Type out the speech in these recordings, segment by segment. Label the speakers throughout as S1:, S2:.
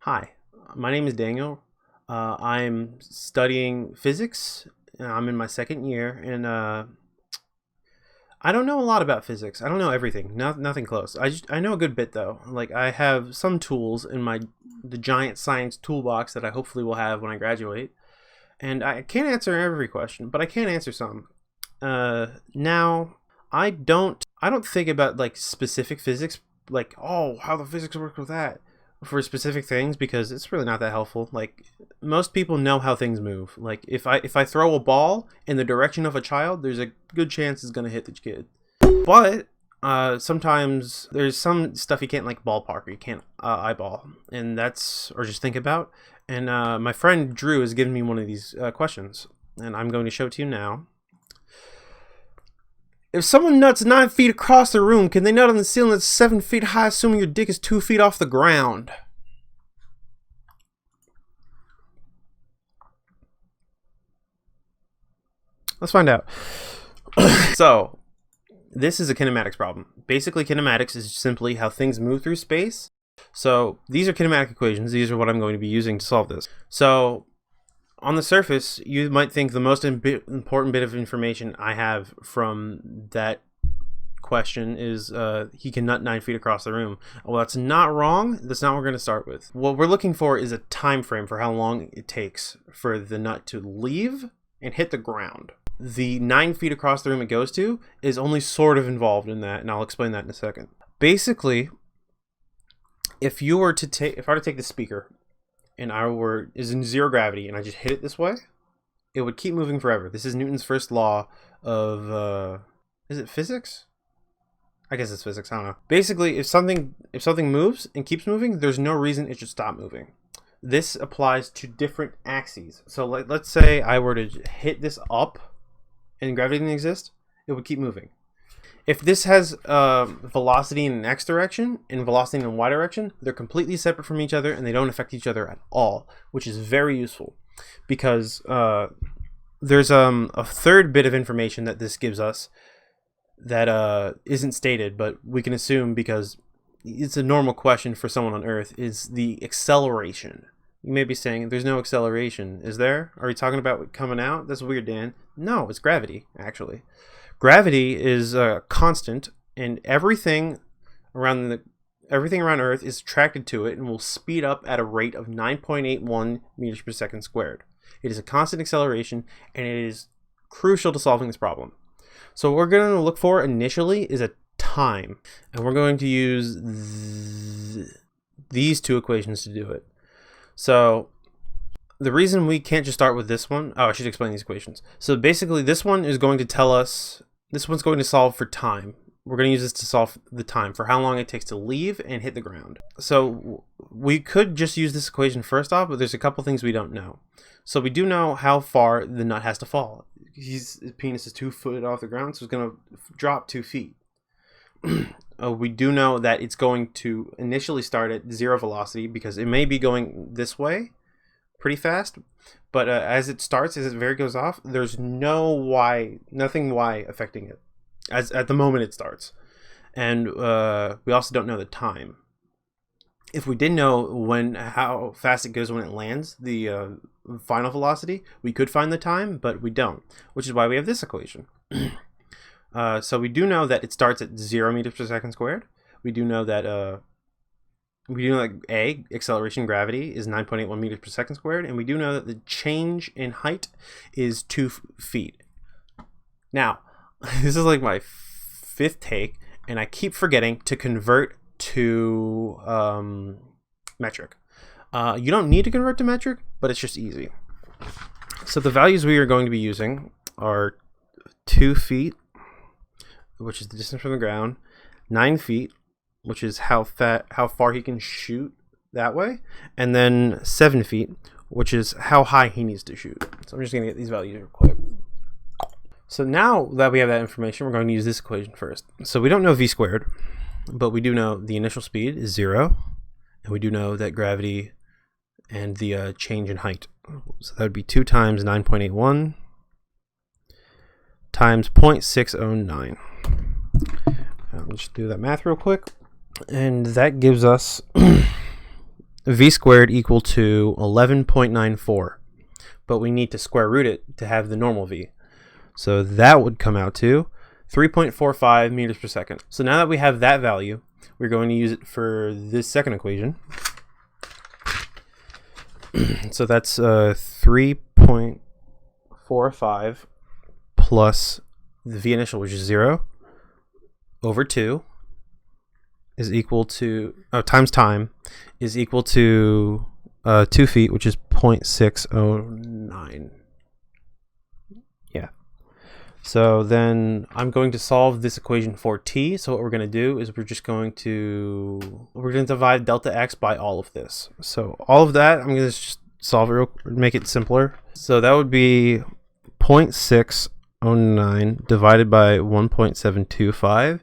S1: Hi, my name is Daniel. I'm studying physics. And I'm in my second year, and I don't know a lot about physics. I don't know everything. Nothing close. I know a good bit though. Like I have some tools in the giant science toolbox that I hopefully will have when I graduate. And I can't answer every question, but I can answer some. Now I don't think about like specific physics, like how the physics works with that for specific things, because it's really not that helpful. Like most people know how things move. Like if I throw a ball in the direction of a child, there's a good chance it's gonna hit the kid. But sometimes there's some stuff you can't like ballpark, or you can't eyeball, and that's or just think about. And my friend Drew has given me one of these questions, and I'm going to show it to you now. If someone nuts 9 feet across the room, can they nut on the ceiling that's 7 feet high, assuming your dick is 2 feet off the ground? Let's find out. So, this is a kinematics problem. Basically, kinematics is simply how things move through space. So, these are kinematic equations. These are what I'm going to be using to solve this. So, on the surface, you might think the most important bit of information I have from that question is he can nut 9 feet across the room. Well, that's not wrong. That's not what we're going to start with. What we're looking for is a time frame for how long it takes for the nut to leave and hit the ground. The 9 feet across the room it goes to is only sort of involved in that, and I'll explain that in a second. Basically, if I were to take the speaker and is in zero gravity and I just hit it this way, it would keep moving forever. This is Newton's first law of is it physics? I guess it's physics, I don't know. Basically, if something moves and keeps moving, there's no reason it should stop moving. This applies to different axes. So let's say I were to hit this up and gravity didn't exist, it would keep moving. If this has velocity in an x direction and velocity in a y direction, they're completely separate from each other and they don't affect each other at all, which is very useful because there's a third bit of information that this gives us that isn't stated, but we can assume because it's a normal question for someone on Earth, is the acceleration. You may be saying, there's no acceleration. Is there? Are we talking about coming out? That's weird, Dan. No, it's gravity, actually. Gravity is constant, and everything around Earth is attracted to it and will speed up at a rate of 9.81 meters per second squared. It is a constant acceleration, and it is crucial to solving this problem. So what we're going to look for initially is a time, and we're going to use these two equations to do it. So the reason we can't just start with this one, I should explain these equations. So basically this one is going to tell us, this one's going to solve for time. We're going to use this to solve the time for how long it takes to leave and hit the ground. So we could just use this equation first off, but there's a couple things we don't know. So we do know how far the nut has to fall. His penis is 2 foot off the ground, so it's going to drop 2 feet. We do know that it's going to initially start at zero velocity because it may be going this way pretty fast, but as it goes off, there's nothing y affecting it as at the moment it starts. And we also don't know the time. If we did know how fast it goes when it lands, the final velocity, we could find the time, but we don't, which is why we have this equation. So we do know that it starts at 0 meters per second squared. We do know that acceleration gravity is 9.81 meters per second squared, and we do know that the change in height is 2 feet. Now, this is like my fifth take, and I keep forgetting to convert to metric. You don't need to convert to metric, but it's just easy. So the values we are going to be using are 2 feet, which is the distance from the ground, 9 feet, which is how far he can shoot that way, and then 7 feet, which is how high he needs to shoot. So I'm just going to get these values real quick. So now that we have that information, we're going to use this equation first. So we don't know v squared, but we do know the initial speed is 0, and we do know that gravity and the change in height. So that would be 2 times 9.81 times 0.609. Let's just do that math real quick. And that gives us v squared equal to 11.94, but we need to square root it to have the normal v. So that would come out to 3.45 meters per second. So now that we have that value, we're going to use it for this second equation. So that's 3.45 plus the v initial, which is 0, over 2 is equal to, times time, is equal to 2 feet, which is 0.609. Yeah. So then I'm going to solve this equation for t. So what we're going to do is we're going to divide delta x by all of this. So all of that, I'm going to just solve it make it simpler. So that would be 0.609 divided by 1.725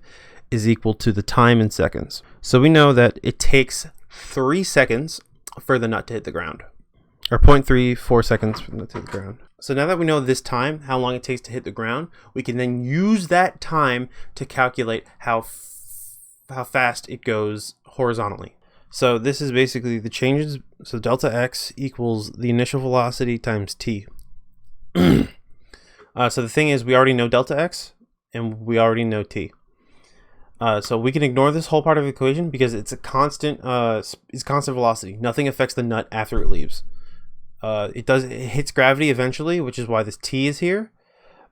S1: is equal to the time in seconds. So we know that it takes 3 seconds for the nut to hit the ground, or 0.34 seconds for the nut to hit the ground. So now that we know this time, how long it takes to hit the ground, we can then use that time to calculate how fast it goes horizontally. So this is basically the changes. So delta x equals the initial velocity times t. So the thing is, we already know delta x and we already know t. So we can ignore this whole part of the equation because it's a constant velocity. Nothing affects the nut after it leaves. It hits gravity eventually, which is why this t is here.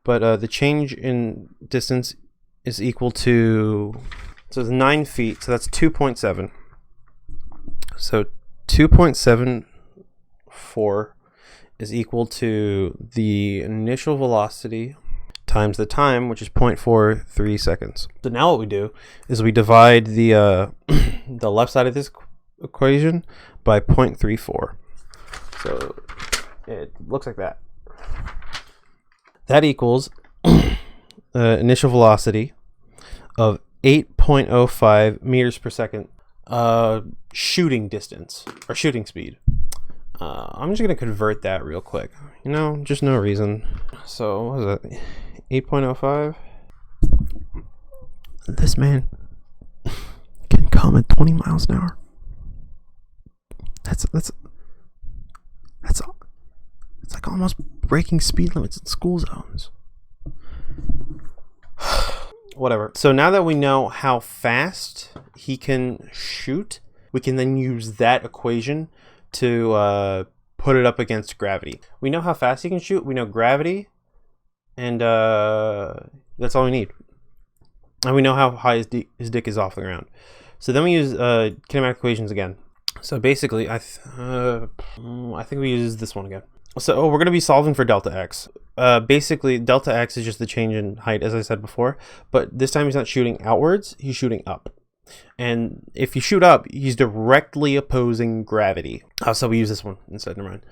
S1: But the change in distance is equal to, so it's 9 feet, so that's 2.7. So 2.74 is equal to the initial velocity times the time, which is 0.43 seconds. So now what we do is we divide the the left side of this equation by 0.34. So it looks like that. That equals initial velocity of 8.05 meters per second shooting distance, or shooting speed. I'm just going to convert that real quick. Just no reason. So what is that? 8.05. This man can come at 20 miles an hour. That's like almost breaking speed limits in school zones. Whatever. So now that we know how fast he can shoot, we can then use that equation to put it up against gravity. We know how fast he can shoot. We know gravity. And that's all we need. And we know how high his dick is off the ground. So then we use kinematic equations again. So basically, I think we use this one again. So we're going to be solving for delta x. Basically, delta x is just the change in height, as I said before. But this time he's not shooting outwards, he's shooting up. And if you shoot up, he's directly opposing gravity. So we use this one instead, never mind.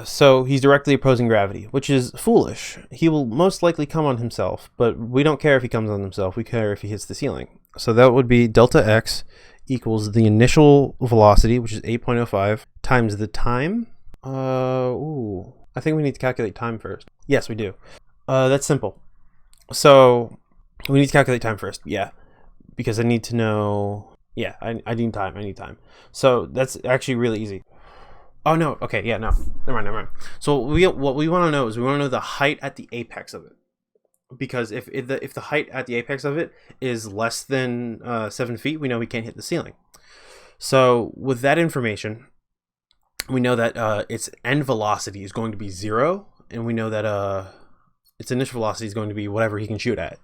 S1: So he's directly opposing gravity, which is foolish. He will most likely come on himself, but we don't care if he comes on himself. We care if he hits the ceiling. So that would be delta x equals the initial velocity, which is 8.05, times the time. I think we need to calculate time first. Yes, we do. That's simple. So we need to calculate time first. Yeah, because I need to know. Yeah, I need time. I need time. So that's actually really easy. Oh no. Okay. Yeah. No. Never mind. So what we want to know is we want to know the height at the apex of it, because if the height at the apex of it is less than 7 feet, we know we can't hit the ceiling. So with that information, we know that its end velocity is going to be 0, and we know that its initial velocity is going to be whatever he can shoot at.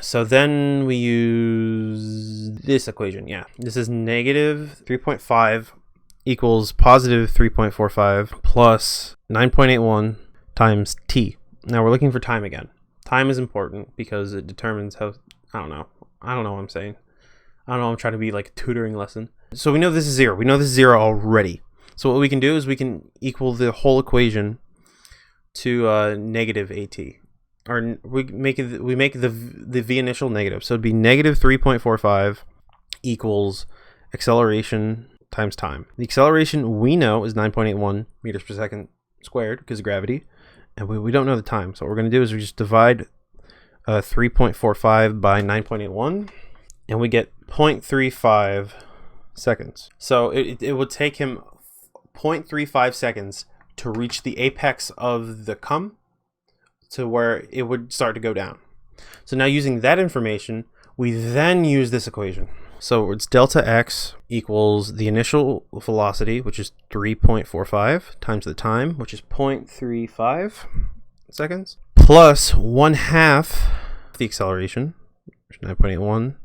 S1: So then we use this equation. Yeah, this is negative 3.5 equals positive 3.45 plus 9.81 times t. Now we're looking for time again. Time is important because it determines how, I don't know what I'm saying. I'm trying to be like a tutoring lesson. So we know this is 0. We know this is 0 already. So what we can do is we can equal the whole equation to negative at. Or we make the v initial negative. So it'd be negative 3.45 equals acceleration times time. The acceleration we know is 9.81 meters per second squared because of gravity, and we don't know the time. So what we're going to do is we just divide 3.45 by 9.81, and we get 0.35 seconds. So it would take him 0.35 seconds to reach the apex of the come to where it would start to go down. So now using that information, we then use this equation. So it's delta x equals the initial velocity, which is 3.45, times the time, which is 0.35 seconds, plus 1/2 the acceleration, which is 9.81,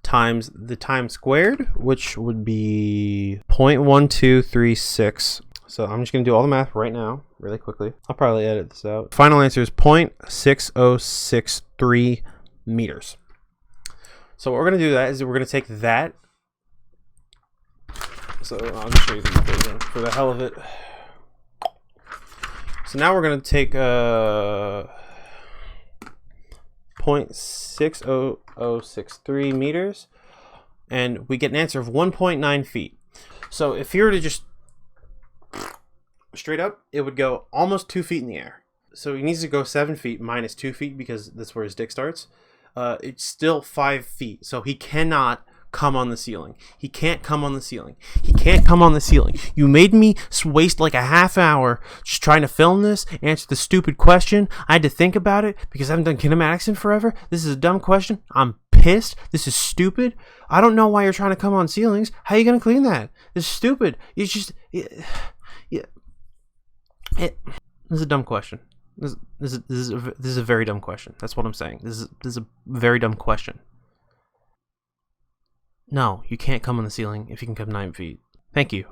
S1: times the time squared, which would be 0.1236. So I'm just going to do all the math right now, really quickly. I'll probably edit this out. Final answer is 0.6063 meters. So what we're going to do is we're going to take that. So I'll just show you the equation for the hell of it. So now we're going to take 0.60063 meters, and we get an answer of 1.9 feet. So if you were to just straight up, it would go almost 2 feet in the air. So he needs to go 7 feet minus 2 feet because that's where his dick starts. It's still 5 feet. So he cannot come on the ceiling. He can't come on the ceiling. He can't come on the ceiling. You made me waste like a half hour just trying to film this, answer the stupid question. I had to think about it because I haven't done kinematics in forever. This is a dumb question. I'm pissed. This is stupid. I don't know why you're trying to come on ceilings. How are you going to clean that? This is stupid. It's just... This is a dumb question. This is a very dumb question. That's what I'm saying. This is a very dumb question. No, you can't come on the ceiling if you can come 9 feet. Thank you.